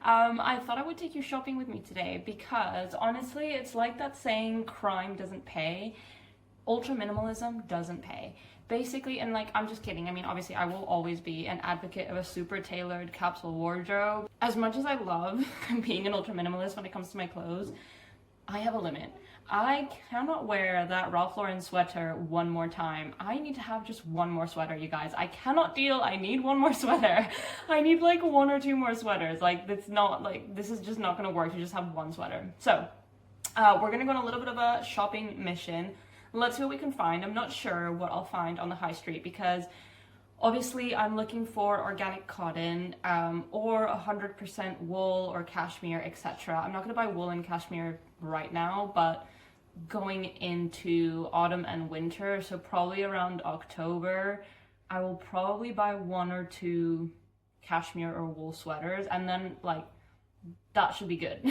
I thought I would take you shopping with me today because honestly, it's like that saying, crime doesn't pay. Ultra minimalism doesn't pay. Basically, and like, I'm just kidding. I mean, obviously, I will always be an advocate of a super tailored capsule wardrobe. As much as I love being an ultra minimalist when it comes to my clothes, I have a limit. I cannot wear that Ralph Lauren sweater one more time. I need to have just one more sweater, you guys. I cannot deal. I need one more sweater. I need like one or two more sweaters. Like, it's not like, this is just not gonna work. You just have one sweater. So, we're gonna go on a little bit of a shopping mission. Let's see what we can find. I'm not sure what I'll find on the high street because obviously I'm looking for organic cotton or 100% wool or cashmere, etc. I'm not gonna buy wool and cashmere right now, but going into autumn and winter, so probably around October, I will probably buy one or two cashmere or wool sweaters, and then like that should be good.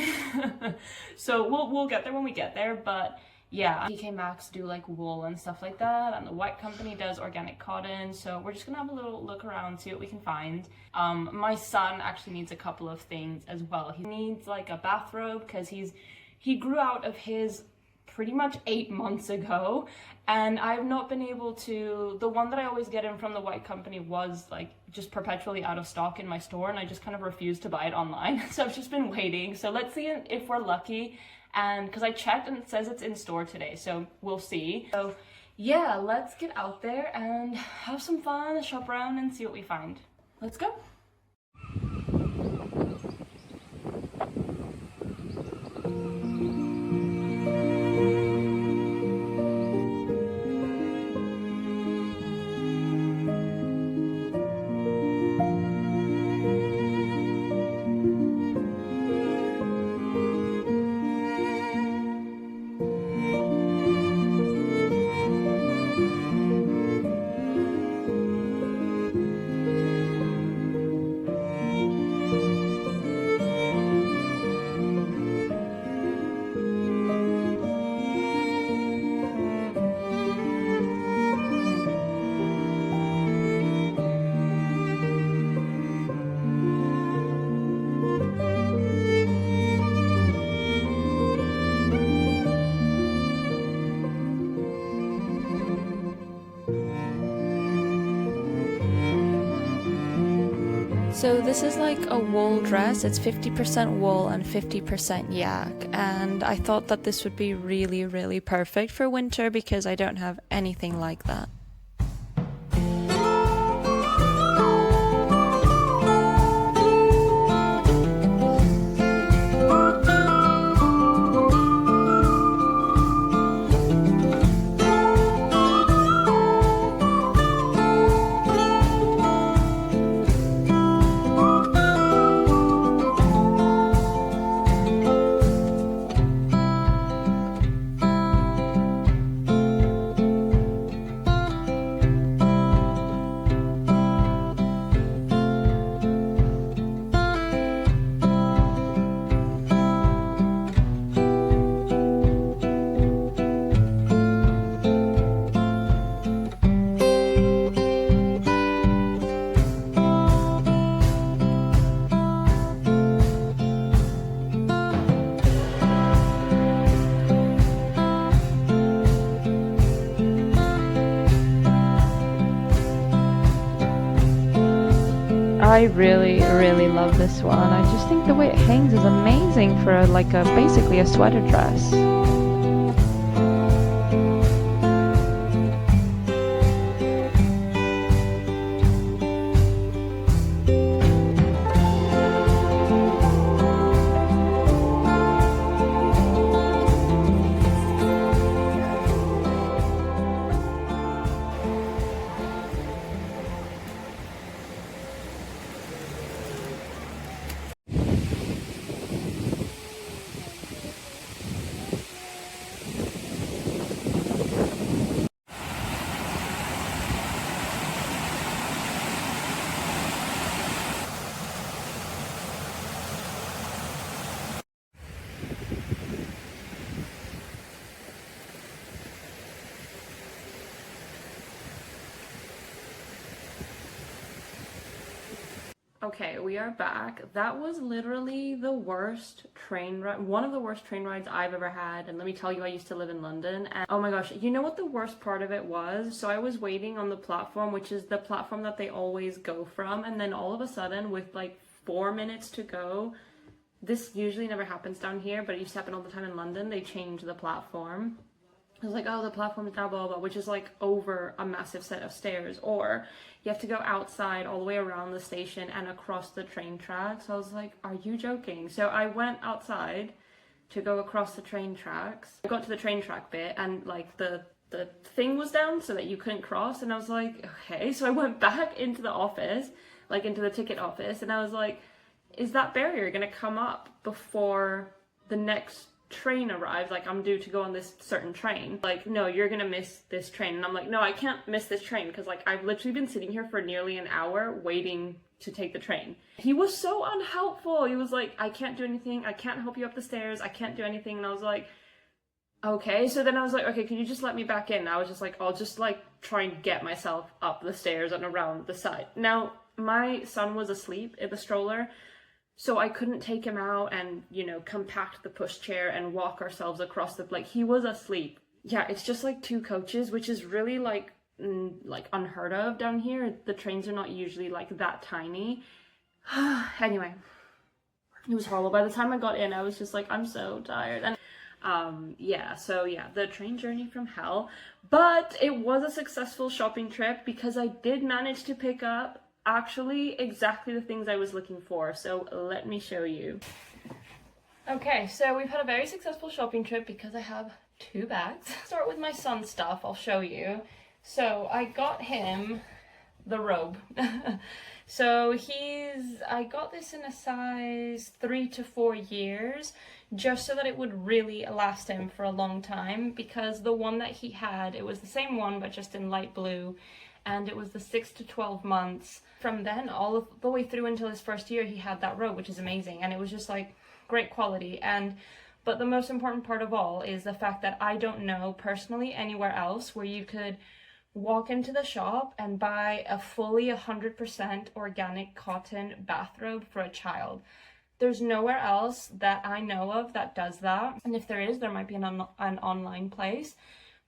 So we'll get there when we get there, but yeah, TK Maxx do like wool and stuff like that, and the White Company does organic cotton, so we're just gonna have a little look around, see what we can find. My son actually needs a couple of things as well. He needs like a bathrobe because he grew out of his pretty much 8 months ago, and I've not been able to, the one that I always get in from the White Company was like just perpetually out of stock in my store, and I just kind of refused to buy it online. So I've just been waiting. So let's see if we're lucky, and because I checked and it says it's in store today, so we'll see. So yeah, let's get out there and have some fun, shop around and see what we find. Let's go. So this is like a wool dress. It's 50% wool and 50% yak, and I thought that this would be really, really perfect for winter because I don't have anything like that. I really, really love this one. I just think the way it hangs is amazing for basically a sweater dress. Okay, we are back. That was literally the worst train ride, one of the worst train rides I've ever had. And let me tell you, I used to live in London. And oh my gosh, you know what the worst part of it was? So I was waiting on the platform, which is the platform that they always go from. And then all of a sudden, with like 4 minutes to go, this usually never happens down here, but it used to happen all the time in London. They changed the platform. I was like, oh, the platform is now blah, blah, blah, which is like over a massive set of stairs. Or you have to go outside all the way around the station and across the train tracks. So I was like, are you joking? So I went outside to go across the train tracks. I got to the train track bit and like the thing was down so that you couldn't cross. And I was like, okay. So I went back into the office, like into the ticket office. And I was like, is that barrier going to come up before the next train arrives? Like, I'm due to go on this certain train. Like, no, you're gonna miss this train. And I'm like, no, I can't miss this train because like I've literally been sitting here for nearly an hour waiting to take the train. He was so unhelpful. He was like, I can't do anything, I can't help you up the stairs, I can't do anything. And I was like, okay. So then I was like, okay, can you just let me back in? And I was just like, I'll just like try and get myself up the stairs and around the side. Now my son was asleep in the stroller, so I couldn't take him out and, you know, compact the pushchair and walk ourselves across the, like, he was asleep. Yeah, it's just like 2 coaches, which is really like unheard of down here. The trains are not usually like that tiny. Anyway, it was horrible. By the time I got in, I was just like, I'm so tired. And yeah, so yeah, the train journey from hell. But it was a successful shopping trip because I did manage to pick up actually exactly the things I was looking for. So let me show you. Okay, so we've had a very successful shopping trip because I have 2 bags. Start with my son's stuff, I'll show you. So I got him the robe. So I got this in a size 3 to 4 years, just so that it would really last him for a long time, because the one that he had, it was the same one but just in light blue, and it was the 6 to 12 months. From then, all of the way through until his first year, he had that robe, which is amazing. And it was just like great quality. But the most important part of all is the fact that I don't know personally anywhere else where you could walk into the shop and buy a fully 100% organic cotton bathrobe for a child. There's nowhere else that I know of that does that. And if there is, there might be an online place.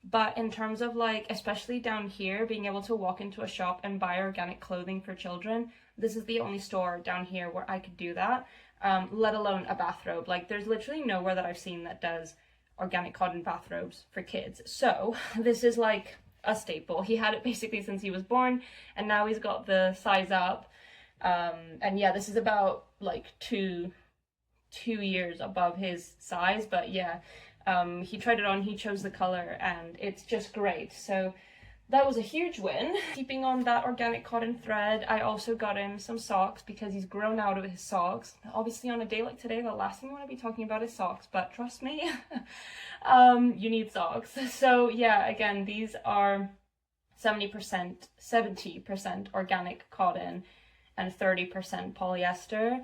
But in terms of like, especially down here, being able to walk into a shop and buy organic clothing for children, this is the only store down here where I could do that, let alone a bathrobe. Like, there's literally nowhere that I've seen that does organic cotton bathrobes for kids. So this is like a staple. He had it basically since he was born, and now he's got the size up. And yeah, this is about like two years above his size, but yeah. He tried it on, he chose the color, and it's just great. So that was a huge win. Keeping on that organic cotton thread, I also got him some socks because he's grown out of his socks. Obviously on a day like today, the last thing I want to be talking about is socks, but trust me, you need socks. So yeah, again, these are 70% organic cotton and 30% polyester.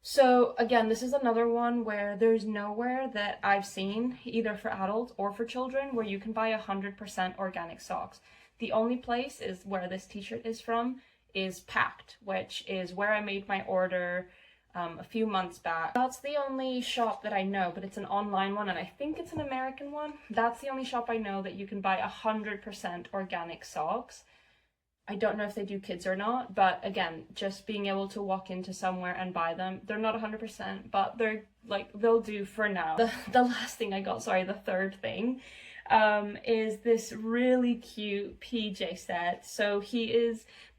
So again, this is another one where there's nowhere that I've seen, either for adults or for children, where you can buy 100% organic socks. The only place is where this t-shirt is from is Packed, which is where I made my order a few months back. That's the only shop that I know, but it's an online one, and I think it's an American one. That's the only shop I know that you can buy 100% organic socks. I don't know if they do kids or not, but again, just being able to walk into somewhere and buy them, they're not 100%, but they're like, they'll do for now. The last thing I got, sorry, the third thing, is this really cute PJ set. So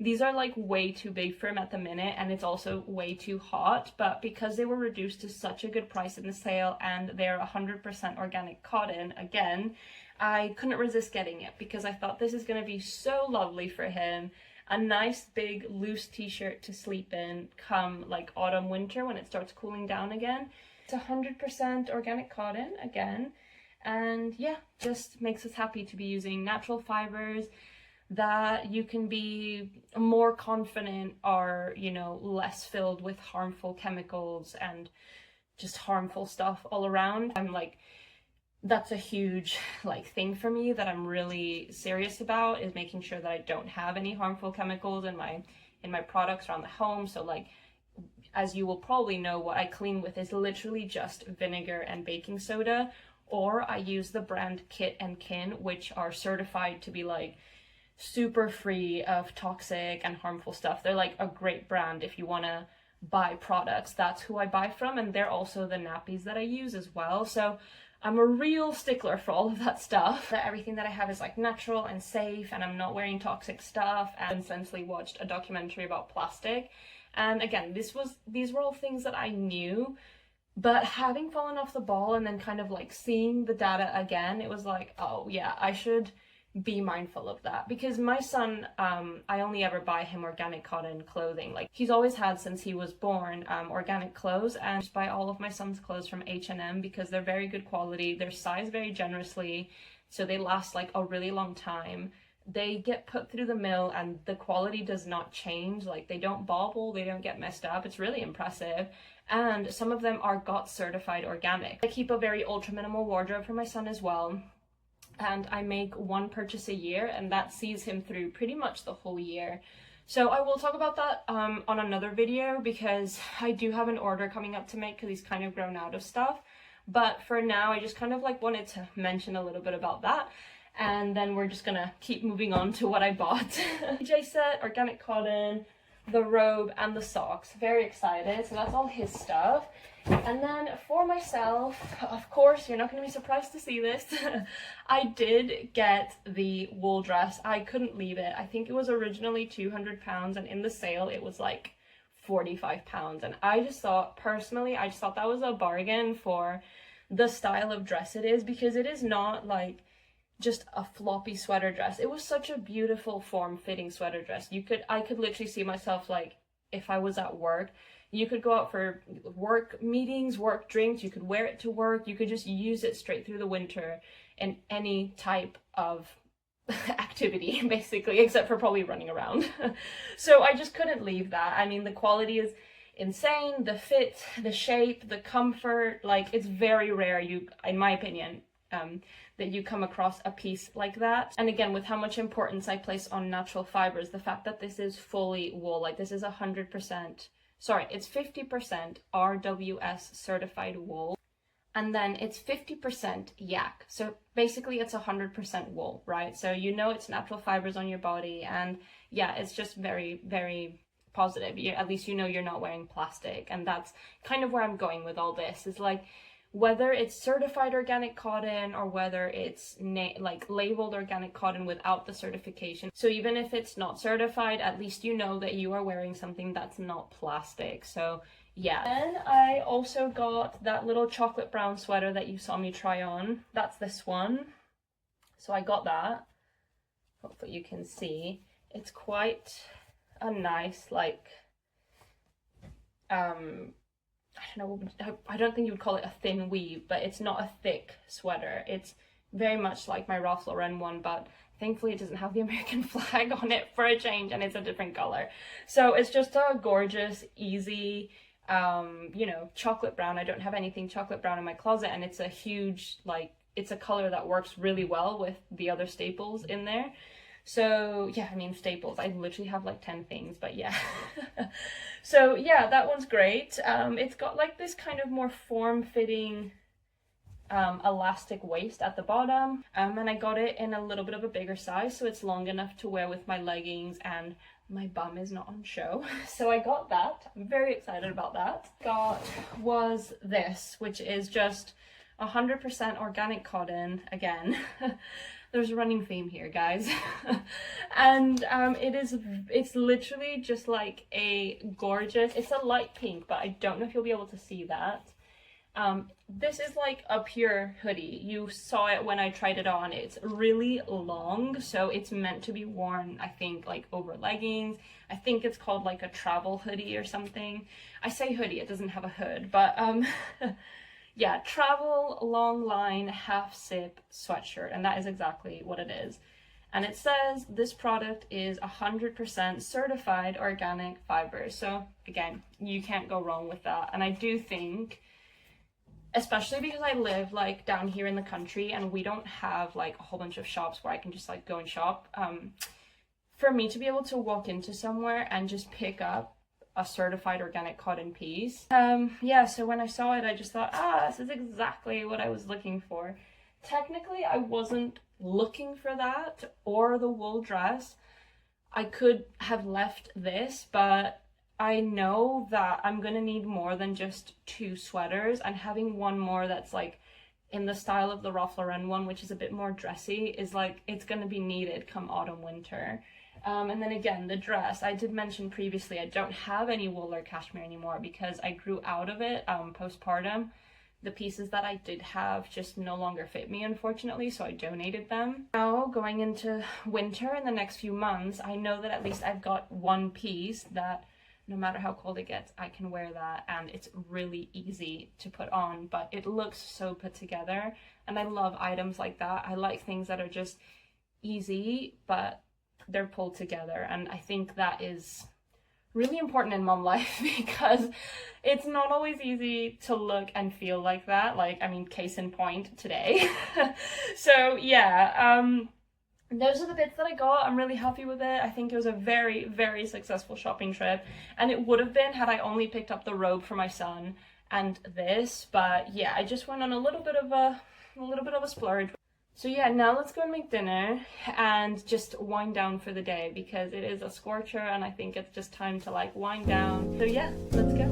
these are like way too big for him at the minute, and it's also way too hot, but because they were reduced to such a good price in the sale and they're 100% organic cotton, again, I couldn't resist getting it because I thought this is going to be so lovely for him. A nice big loose t-shirt to sleep in come like autumn winter when it starts cooling down again. It's 100% organic cotton again, and yeah, just makes us happy to be using natural fibers that you can be more confident are, you know, less filled with harmful chemicals and just harmful stuff all around. I'm like, that's a huge like thing for me that I'm really serious about, is making sure that I don't have any harmful chemicals in my products around the home. So like as you will probably know, what I clean with is literally just vinegar and baking soda, or I use the brand Kit and Kin, which are certified to be like super free of toxic and harmful stuff. They're like a great brand if you want to buy products. That's who I buy from, and they're also the nappies that I use as well. So I'm a real stickler for all of that stuff. That everything that I have is like natural and safe, and I'm not wearing toxic stuff. And recently watched a documentary about plastic, and again, these were all things that I knew, but having fallen off the ball and then kind of like seeing the data again, it was like, oh yeah, I should be mindful of that. Because my son, I only ever buy him organic cotton clothing. Like, he's always had, since he was born, organic clothes, and I just buy all of my son's clothes from H&M because they're very good quality, they're sized very generously, so they last like a really long time. They get put through the mill and the quality does not change. Like, they don't bobble, they don't get messed up. It's really impressive. And some of them are GOT certified organic. I keep a very ultra minimal wardrobe for my son as well. And I make one purchase a year, and that sees him through pretty much the whole year. So I will talk about that on another video, because I do have an order coming up to make because he's kind of grown out of stuff. But for now, I just kind of like wanted to mention a little bit about that. And then we're just gonna keep moving on to what I bought. PJ set, organic cotton, the robe, and the socks. Very excited. So that's all his stuff. And then for myself, of course, you're not going to be surprised to see this. I did get the wool dress. I couldn't leave it. I think it was originally £200, and in the sale it was like £45. And I just thought, personally, I just thought that was a bargain for the style of dress it is, because it is not like just a floppy sweater dress. It was such a beautiful form-fitting sweater dress. I could literally see myself, like, if I was at work, you could go out for work meetings, work drinks, you could wear it to work, you could just use it straight through the winter in any type of activity, basically, except for probably running around. So I just couldn't leave that. I mean, the quality is insane, the fit, the shape, the comfort, like, it's very rare, in my opinion, that you come across a piece like that. And again, with how much importance I place on natural fibers, the fact that this is fully wool, like this is 100%, sorry, it's 50% RWS certified wool, and then it's 50% yak. So basically it's 100% wool, right? So you know it's natural fibers on your body, and yeah, it's just very, very positive. At least you know you're not wearing plastic, and that's kind of where I'm going with all this, is like, whether it's certified organic cotton or whether it's like labeled organic cotton without the certification. So even if it's not certified, at least you know that you are wearing something that's not plastic. So yeah. Then I also got that little chocolate brown sweater that you saw me try on. That's this one. So I got that. Hopefully you can see. It's quite a nice, like, I don't know, I don't think you would call it a thin weave, but it's not a thick sweater. It's very much like my Ralph Lauren one, but thankfully it doesn't have the American flag on it for a change, and it's a different color. So it's just a gorgeous, easy, you know, chocolate brown. I don't have anything chocolate brown in my closet, and it's a huge, like, it's a color that works really well with the other staples in there. So yeah, I mean, staples, I literally have like 10 things, but yeah. So yeah, that one's great. It's got like this kind of more form-fitting elastic waist at the bottom, and I got it in a little bit of a bigger size, so it's long enough to wear with my leggings and my bum is not on show. So I got that. I'm very excited about that. Was this, which is just 100% organic cotton again. There's a running theme here, guys. And it's literally just like a gorgeous, it's a light pink, but I don't know if you'll be able to see that. This is like a pure hoodie. You saw it when I tried it on. It's really long, so it's meant to be worn, I think, like over leggings. I think it's called like a travel hoodie or something. I say hoodie, it doesn't have a hood, but yeah, travel long line half zip sweatshirt, and that is exactly what it is. And it says this product is 100% certified organic fibers. So again, you can't go wrong with that. And I do think, especially because I live like down here in the country and we don't have like a whole bunch of shops where I can just like go and shop, for me to be able to walk into somewhere and just pick up a certified organic cotton piece. Yeah, so when I saw it, I just thought, this is exactly what I was looking for. Technically, I wasn't looking for that or the wool dress. I could have left this, but I know that I'm gonna need more than just 2 sweaters, and having one more that's like in the style of the Ralph Lauren one, which is a bit more dressy, is like, it's gonna be needed come autumn winter. And then again, the dress, I did mention previously, I don't have any wool or cashmere anymore because I grew out of it postpartum. The pieces that I did have just no longer fit me, unfortunately, so I donated them. Now, going into winter in the next few months, I know that at least I've got one piece that no matter how cold it gets, I can wear that, and it's really easy to put on, but it looks so put together, and I love items like that. I like things that are just easy, but they're pulled together, and I think that is really important in mom life because it's not always easy to look and feel like that. Like, I mean, case in point today. So yeah, those are the bits that I got. I'm really happy with it. I think it was a very, very successful shopping trip, and it would have been had I only picked up the robe for my son and this, but yeah, I just went on a little bit of a splurge. So yeah, now let's go and make dinner and just wind down for the day because it is a scorcher and I think it's just time to like wind down. So yeah, let's go.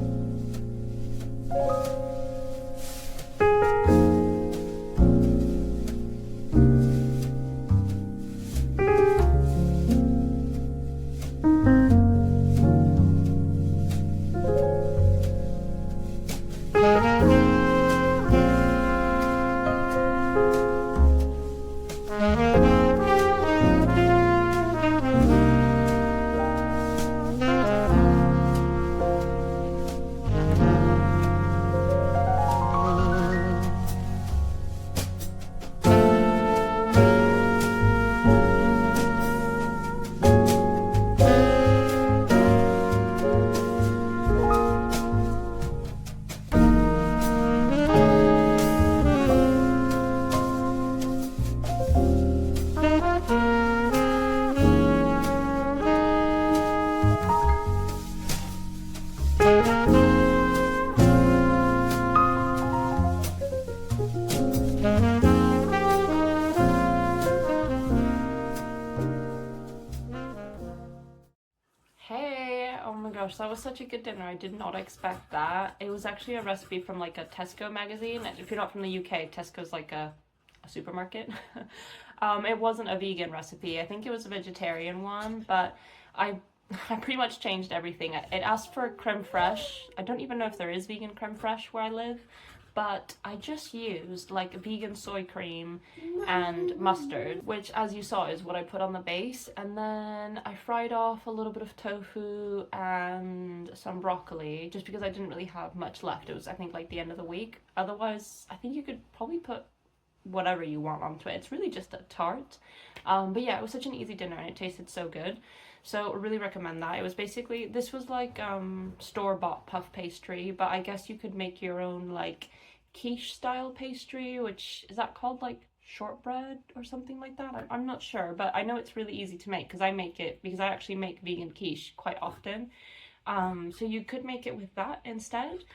Hey, oh my gosh, that was such a good dinner. I did not expect that. It was actually a recipe from like a Tesco magazine. If you're not from the UK, Tesco's like a supermarket. It wasn't a vegan recipe. I think it was a vegetarian one, but I pretty much changed everything. It asked for creme fraiche. I don't even know if there is vegan creme fraiche where I live, but I just used like vegan soy cream and mustard, which as you saw is what I put on the base, and then I fried off a little bit of tofu and some broccoli just because I didn't really have much left. It was, I think, like the end of the week. Otherwise, I think you could probably put whatever you want onto it. It's really just a tart. But yeah, it was such an easy dinner and it tasted so good. So I really recommend that. It was basically, this was like store-bought puff pastry, but I guess you could make your own like quiche style pastry, which is that called like shortbread or something like that? I'm not sure, but I know it's really easy to make because I make it, because I actually make vegan quiche quite often. So you could make it with that instead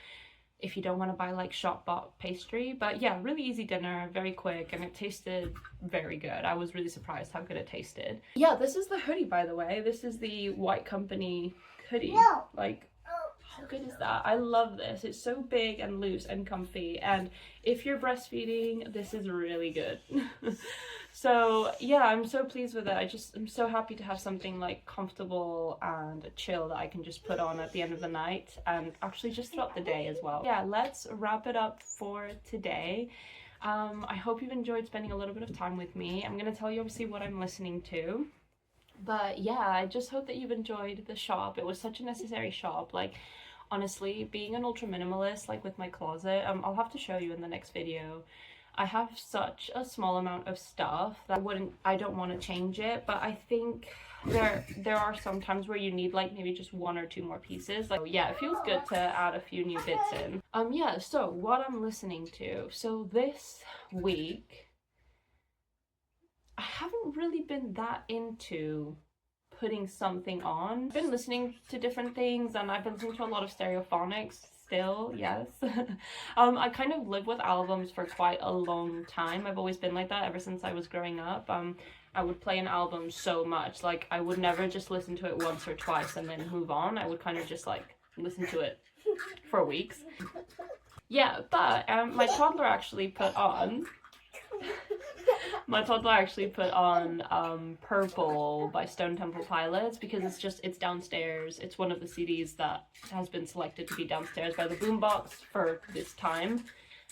if you don't want to buy like shop-bought pastry. But yeah, really easy dinner, very quick, and it tasted very good. I was really surprised how good it tasted. Yeah, this is the hoodie, by the way. This is the White Company hoodie. No. Like, how good is that? I love this. It's so big and loose and comfy, and if you're breastfeeding, this is really good. So yeah, I'm so pleased with it. I'm so happy to have something like comfortable and chill that I can just put on at the end of the night and actually just throughout the day as well. Yeah, let's wrap it up for today. I hope you've enjoyed spending a little bit of time with me. I'm going to tell you obviously what I'm listening to. But yeah, I just hope that you've enjoyed the shop. It was such a necessary shop. Like, honestly, being an ultra minimalist, like with my closet, I'll have to show you in the next video. I have such a small amount of stuff that I don't want to change it, but I think there are some times where you need like maybe just 1 or 2 more pieces. Like, yeah, it feels good to add a few new bits in. Yeah, so what I'm listening to. So this week, I haven't really been that into putting something on. I've been listening to different things, and I've been listening to a lot of stereophonics still, yes. I kind of lived with albums for quite a long time. I've always been like that ever since I was growing up. I would play an album so much, like I would never just listen to it once or twice and then move on. I would kind of just like listen to it for weeks. Yeah, but my toddler actually put on Purple by Stone Temple Pilots, because it's downstairs. It's one of the CDs that has been selected to be downstairs by the boombox for this time.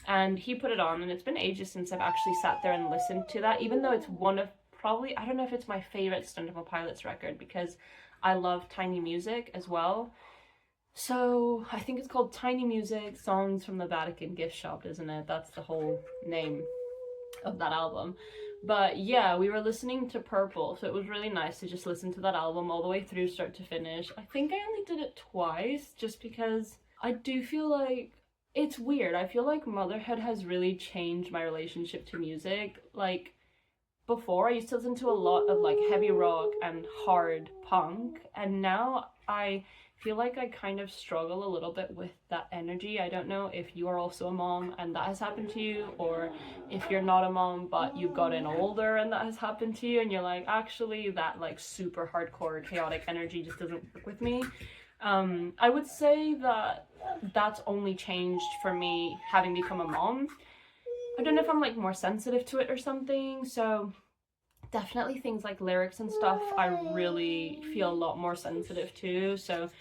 And he put it on, and it's been ages since I've actually sat there and listened to that, even though it's one of probably, I don't know if it's my favorite Stone Temple Pilots record, because I love Tiny Music as well. So I think it's called Tiny Music Songs from the Vatican Gift Shop, isn't it? That's the whole name of that album. But yeah, we were listening to Purple, so it was really nice to just listen to that album all the way through, start to finish. I think I only did it twice, just because I do feel like it's weird. I feel like motherhood has really changed my relationship to music. Like, before I used to listen to a lot of like heavy rock and hard punk, and now I feel like I kind of struggle a little bit with that energy. I don't know if you are also a mom and that has happened to you, or if you're not a mom but you've gotten older and that has happened to you and you're like, actually that like super hardcore chaotic energy just doesn't work with me. I would say that that's only changed for me having become a mom. I don't know if I'm like more sensitive to it or something, so definitely things like lyrics and stuff I really feel a lot more sensitive to. So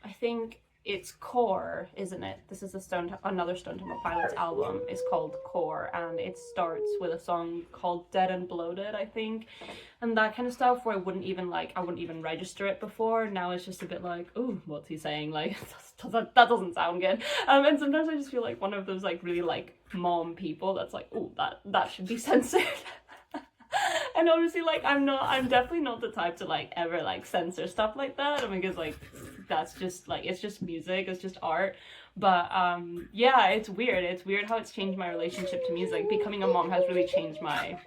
I think it's Core, isn't it? This is another Stone Temple Pilots album. It's called Core, and it starts with a song called Dead and Bloated, I think, and that kind of stuff, where I wouldn't even register it before. Now it's just a bit like, oh, what's he saying? Like, that doesn't sound good. And sometimes I just feel like one of those like really like mom people that's like, oh, that should be censored. And obviously, like, I'm definitely not the type to like ever like censor stuff like that, because like that's just like, it's just music, it's just art. But yeah, it's weird how it's changed my relationship to music. Becoming a mom has really changed my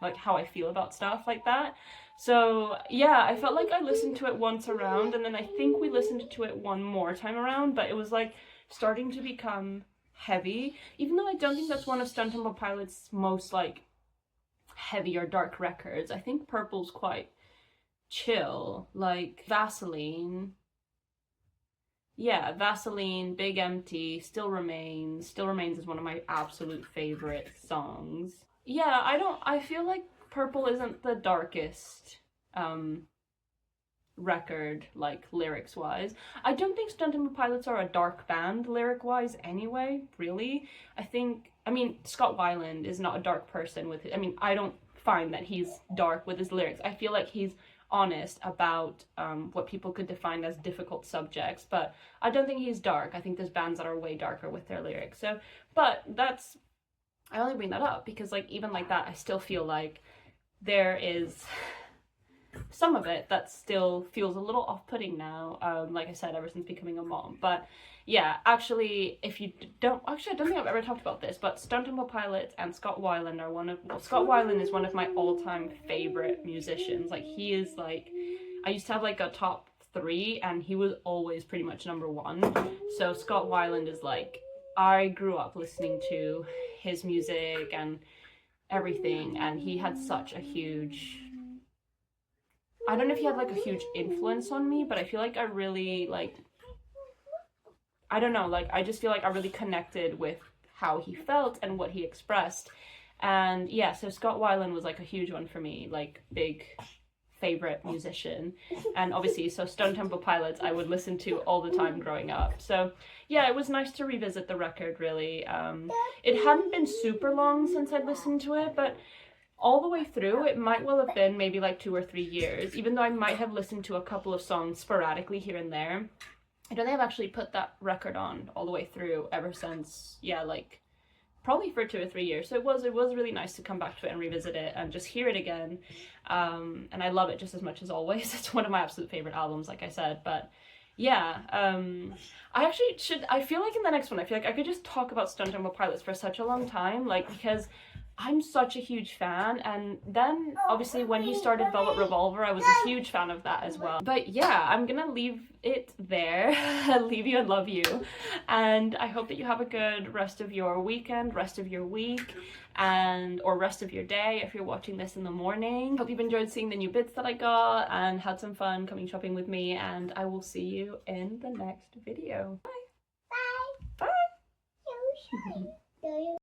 like how I feel about stuff like that. So yeah, I felt like I listened to it once around, and then I think we listened to it one more time around, but it was like starting to become heavy, even though I don't think that's one of Stone Temple Pilots' most like heavy or dark records. I think Purple's quite chill. Like Vaseline, Big Empty, Still Remains is one of my absolute favorite songs. Yeah, I feel like Purple isn't the darkest record, like lyrics wise. I don't think Stone Temple Pilots are a dark band lyric wise anyway, really. I mean, Scott Weiland is not a dark person with it. I mean, I don't find that he's dark with his lyrics. I feel like he's honest about what people could define as difficult subjects, but I don't think he's dark. I think there's bands that are way darker with their lyrics. So, but I only bring that up because like, even like that, I still feel like there is some of it that still feels a little off-putting now, like I said, ever since becoming a mom. But yeah, actually, I don't think I've ever talked about this, but Stone Temple Pilots and Scott Weiland are Scott Weiland is one of my all-time favorite musicians. Like, he is like, I used to have like a top 3, and he was always pretty much number 1. So Scott Weiland is like, I grew up listening to his music and everything, and he had such a huge, I don't know if he had like a huge influence on me, but I feel like I really like, I don't know, like I just feel like I really connected with how he felt and what he expressed. And yeah, so Scott Weiland was like a huge one for me, like big favorite musician. And obviously, so Stone Temple Pilots I would listen to all the time growing up. So yeah, it was nice to revisit the record, really. It hadn't been super long since I'd listened to it, but all the way through, it might well have been maybe like 2 or 3 years, even though I might have listened to a couple of songs sporadically here and there. I don't think I've actually put that record on all the way through ever since, yeah, like probably for 2 or 3 years. So it was really nice to come back to it and revisit it and just hear it again. And I love it just as much as always. It's one of my absolute favorite albums, like I said. But yeah, I feel like in the next one, I feel like I could just talk about Stone Temple Pilots for such a long time, like, because I'm such a huge fan, and then obviously when he started Velvet Revolver, I was a huge fan of that as well. But yeah, I'm gonna leave it there. Leave you and love you, and I hope that you have a good rest of your weekend, rest of your week, and or rest of your day if you're watching this in the morning. Hope you've enjoyed seeing the new bits that I got and had some fun coming shopping with me, and I will see you in the next video. Bye. Bye. Bye.